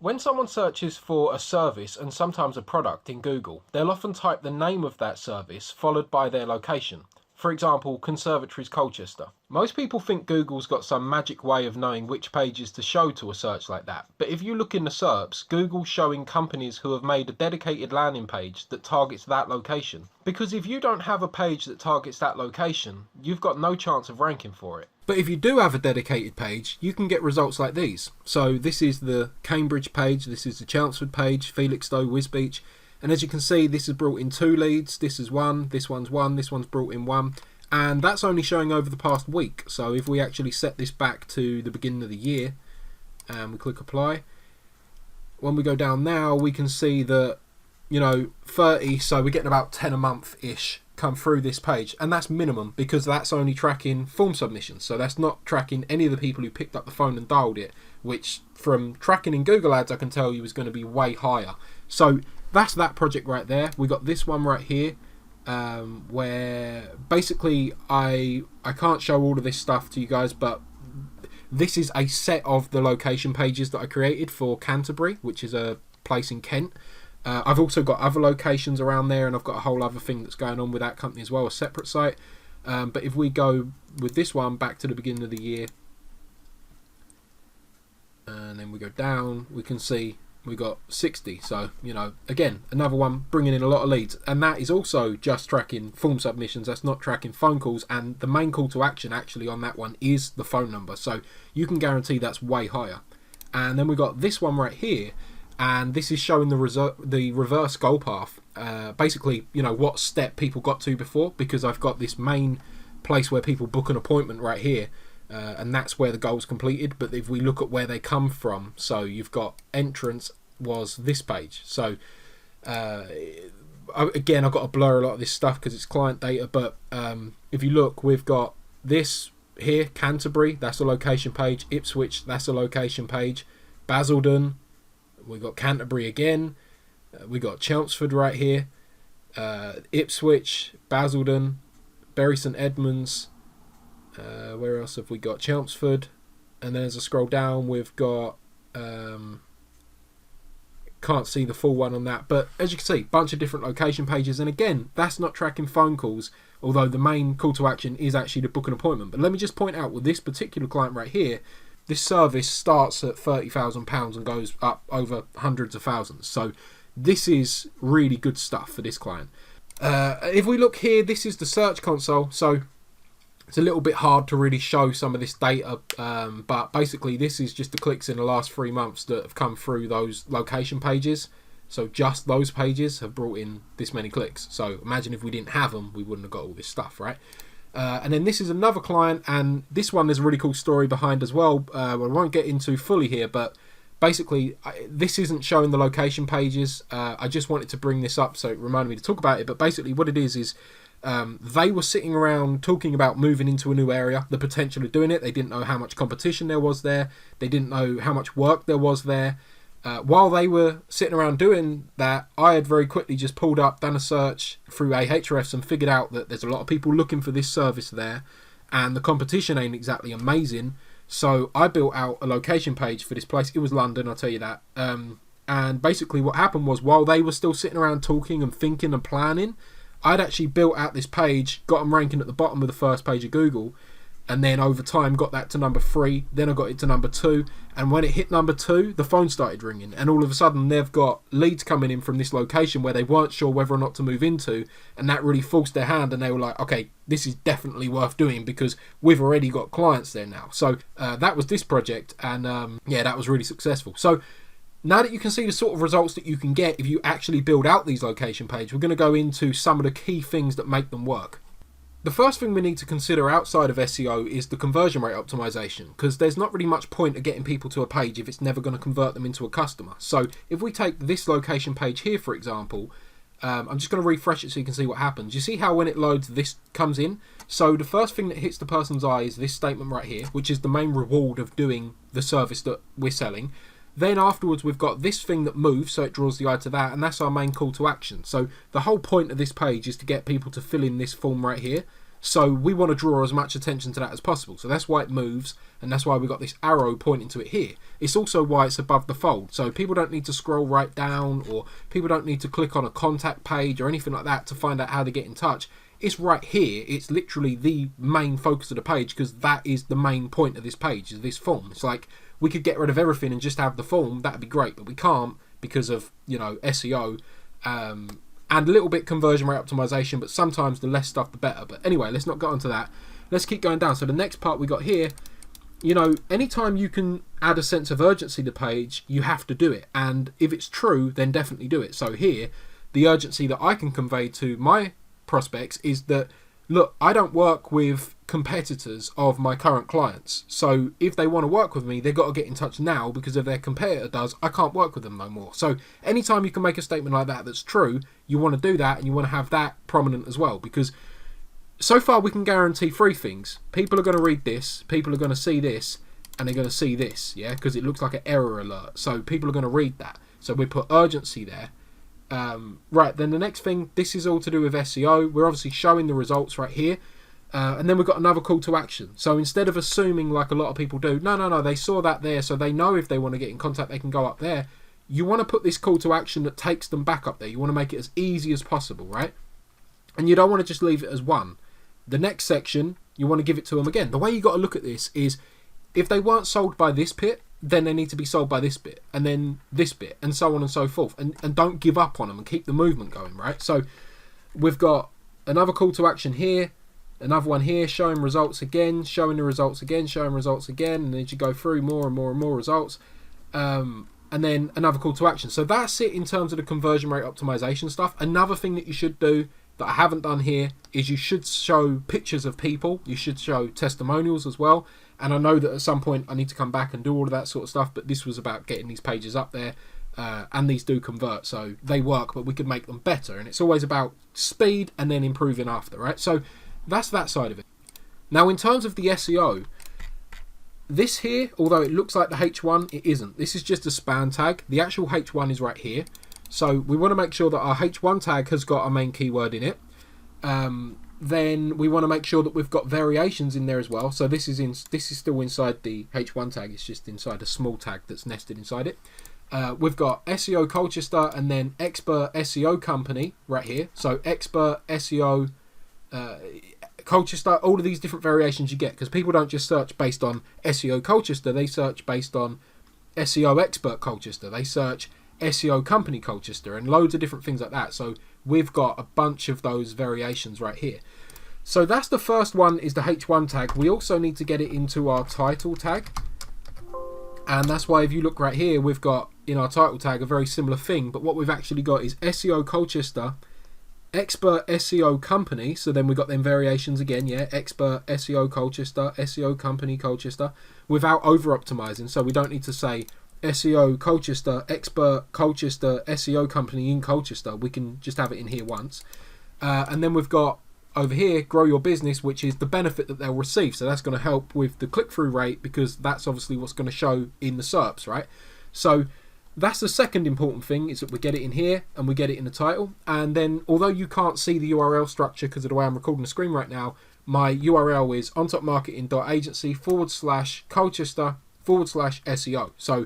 When someone searches for a service and sometimes a product in Google, they'll often type the name of that service followed by their location. For example, Conservatories Colchester. Most people think Google's got some magic way of knowing which pages to show to a search like that, but if you look in the SERPs, Google's showing companies who have made a dedicated landing page that targets that location. Because if you don't have a page that targets that location, you've got no chance of ranking for it. But if you do have a dedicated page, you can get results like these. So this is the Cambridge page, this is the Chelmsford page, Felixstowe, Wisbech. And as you can see, this has brought in 2 leads, this is 1, this one's 1, this one's brought in 1. And that's only showing over the past week. So if we actually set this back to the beginning of the year, and we click apply, when we go down now, we can see that, 30, so we're getting about 10 a month-ish come through this page, and that's minimum because that's only tracking form submissions, so that's not tracking any of the people who picked up the phone and dialed it, which from tracking in Google Ads I can tell you is going to be way higher. So that's that project right there. We got this one right here, where basically I can't show all of this stuff to you guys, but this is a set of the location pages that I created for Canterbury, which is a place in Kent. I've also got other locations around there, and I've got a whole other thing that's going on with that company as well, a separate site. But if we go with this one back to the beginning of the year, and then we go down, we can see we got 60. So, again, another one bringing in a lot of leads. And that is also just tracking form submissions. That's not tracking phone calls. And the main call to action actually on that one is the phone number. So you can guarantee that's way higher. And then we got this one right here. And this is showing the reverse goal path. Basically, what step people got to before, because I've got this main place where people book an appointment right here, and that's where the goal's completed. But if we look at where they come from, so you've got entrance was this page. So again, I've got to blur a lot of this stuff because it's client data. But if you look, we've got this here, Canterbury, that's a location page. Ipswich, that's a location page. Basildon. We've got Canterbury again, we got Chelmsford right here, Ipswich, Basildon, Bury St Edmunds, where else have we got? Chelmsford, and then as I scroll down we've got, can't see the full one on that, but as you can see, bunch of different location pages, and again, that's not tracking phone calls, although the main call to action is actually to book an appointment. But let me just point out with this particular client right here, this service starts at £30,000 and goes up over hundreds of thousands. So this is really good stuff for this client. If we look here, this is the search console. So it's a little bit hard to really show some of this data. But basically, this is just the clicks in the last 3 months that have come through those location pages. So just those pages have brought in this many clicks. So imagine if we didn't have them, we wouldn't have got all this stuff, right? And then this is another client, and this one there's a really cool story behind as well. I won't get into fully here, but basically this isn't showing the location pages. I just wanted to bring this up so it reminded me to talk about it. But basically what it is they were sitting around talking about moving into a new area, the potential of doing it. They didn't know how much competition there was there. They didn't know how much work there was there. While they were sitting around doing that, I had very quickly just pulled up, done a search through Ahrefs and figured out that there's a lot of people looking for this service there, and the competition ain't exactly amazing. So I built out a location page for this place. It was London, I'll tell you that. And basically what happened was, while they were still sitting around talking and thinking and planning, I'd actually built out this page, got them ranking at the bottom of the first page of Google, and then over time got that to number 3, then I got it to number 2, and when it hit number 2, the phone started ringing, and all of a sudden they've got leads coming in from this location where they weren't sure whether or not to move into, and that really forced their hand, and they were like, okay, this is definitely worth doing because we've already got clients there now. So that was this project, and yeah, that was really successful. So now that you can see the sort of results that you can get if you actually build out these location pages, we're going to go into some of the key things that make them work. The first thing we need to consider outside of SEO is the conversion rate optimization, because there's not really much point of getting people to a page if it's never going to convert them into a customer. So if we take this location page here, for example, I'm just going to refresh it so you can see what happens. You see how when it loads, this comes in? So the first thing that hits the person's eye is this statement right here, which is the main reward of doing the service that we're selling. Then afterwards we've got this thing that moves, so it draws the eye to that, and that's our main call to action. So the whole point of this page is to get people to fill in this form right here. So we want to draw as much attention to that as possible. So that's why it moves, and that's why we got this arrow pointing to it here. It's also why it's above the fold. So people don't need to scroll right down, or people don't need to click on a contact page or anything like that to find out how to get in touch. It's right here. It's literally the main focus of the page, because that is the main point of this page, is this form. It's like we could get rid of everything and just have the form. That'd be great, but we can't because of, you know, SEO. And a little bit conversion rate optimization, but sometimes the less stuff the better. But anyway, let's not get onto that. Let's keep going down. So the next part we got here, you know, anytime you can add a sense of urgency to the page, you have to do it. And if it's true, then definitely do it. So here, the urgency that I can convey to my prospects is that, look, I don't work with competitors of my current clients. So if they want to work with me, they've got to get in touch now, because if their competitor does, I can't work with them no more. So anytime you can make a statement like that that's true, you want to do that, and you want to have that prominent as well, because so far we can guarantee three things. People are going to read this, people are going to see this, and they're going to see this, yeah, because it looks like an error alert. So people are going to read that. So we put urgency there. Right, then the next thing, this is all to do with SEO. We're obviously showing the results right here. And then we've got another call to action. So instead of assuming, like a lot of people do, no, they saw that there, so they know if they want to get in contact, they can go up there. You want to put this call to action that takes them back up there. You want to make it as easy as possible, right? And you don't want to just leave it as one. The next section, you want to give it to them again. The way you got to look at this is, if they weren't sold by this bit, then they need to be sold by this bit, and then this bit, and so on and so forth. And don't give up on them, and keep the movement going, right? So we've got another call to action here, another one here, showing results again, showing the results again, showing results again, and then you go through more and more and more results. And then another call to action. So that's it in terms of the conversion rate optimization stuff. Another thing that you should do that I haven't done here is you should show pictures of people. You should show testimonials as well. And I know that at some point I need to come back and do all of that sort of stuff, but this was about getting these pages up there. And these do convert, so they work, but we could make them better. And it's always about speed and then improving after, right? So that's that side of it. Now, in terms of the SEO, this here, although it looks like the H1, it isn't. This is just a span tag. The actual H1 is right here. So we want to make sure that our H1 tag has got a main keyword in it. Then we want to make sure that we've got variations in there as well. So this is still inside the H1 tag. It's just inside a small tag that's nested inside it. We've got SEO Colchester and then Expert SEO Company right here. So Expert SEO Colchester, all of these different variations you get, because people don't just search based on SEO Colchester, they search based on SEO Expert Colchester, they search SEO Company Colchester, and loads of different things like that. So we've got a bunch of those variations right here. So that's the first one, is the H1 tag. We also need to get it into our title tag, and that's why if you look right here, we've got in our title tag a very similar thing, but what we've actually got is SEO Colchester, Expert SEO Company. So then we've got them variations again, yeah, Expert SEO Colchester, SEO Company Colchester, without over optimizing. So we don't need to say SEO Colchester, Expert Colchester, SEO Company in Colchester. We can just have it in here once. And then we've got over here, grow your business, which is the benefit that they'll receive. So that's going to help with the click-through rate, because that's obviously what's going to show in the SERPs, right? So that's the second important thing, is that we get it in here and we get it in the title. And then, although you can't see the URL structure because of the way I'm recording the screen right now, my URL is ontopmarketing.agency/Colchester/SEO. So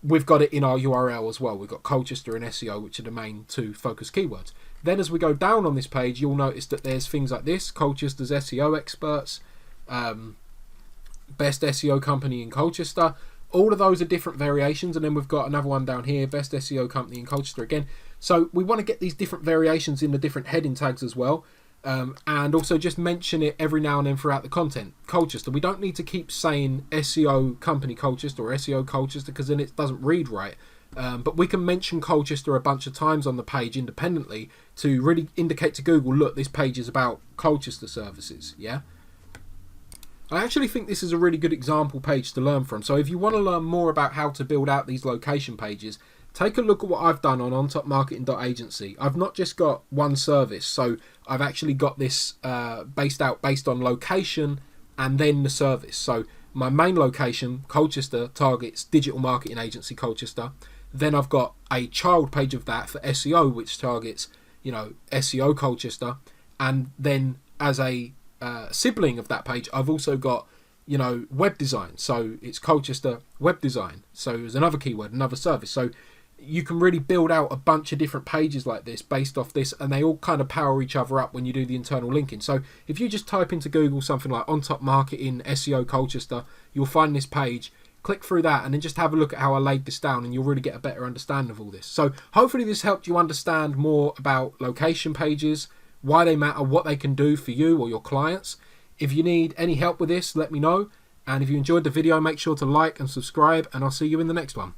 we've got it in our URL as well. We've got Colchester and SEO, which are the main two focus keywords. Then as we go down on this page, you'll notice that there's things like this: Colchester's SEO experts, best SEO company in Colchester. All of those are different variations. And then we've got another one down here, best SEO company in Colchester again. So we want to get these different variations in the different heading tags as well. And also just mention it every now and then throughout the content. Colchester, we don't need to keep saying SEO company Colchester or SEO Colchester, because then it doesn't read right. But we can mention Colchester a bunch of times on the page independently to really indicate to Google, look, this page is about Colchester services, yeah? I actually think this is a really good example page to learn from. So if you want to learn more about how to build out these location pages, take a look at what I've done on ontopmarketing.agency. I've not just got one service, so I've actually got this based on location and then the service. So my main location, Colchester, targets digital marketing agency Colchester. Then I've got a child page of that for SEO, which targets, SEO Colchester. And then as a sibling of that page, I've also got, you know, web design. So it's Colchester web design. So it's another keyword, another service. So you can really build out a bunch of different pages like this based off this, and they all kind of power each other up when you do the internal linking. So if you just type into Google something like on top marketing SEO Colchester, you'll find this page. Click through that and then just have a look at how I laid this down, and you'll really get a better understanding of all this. So hopefully this helped you understand more about location pages, why they matter, what they can do for you or your clients. If you need any help with this, let me know. And if you enjoyed the video, make sure to like and subscribe, and I'll see you in the next one.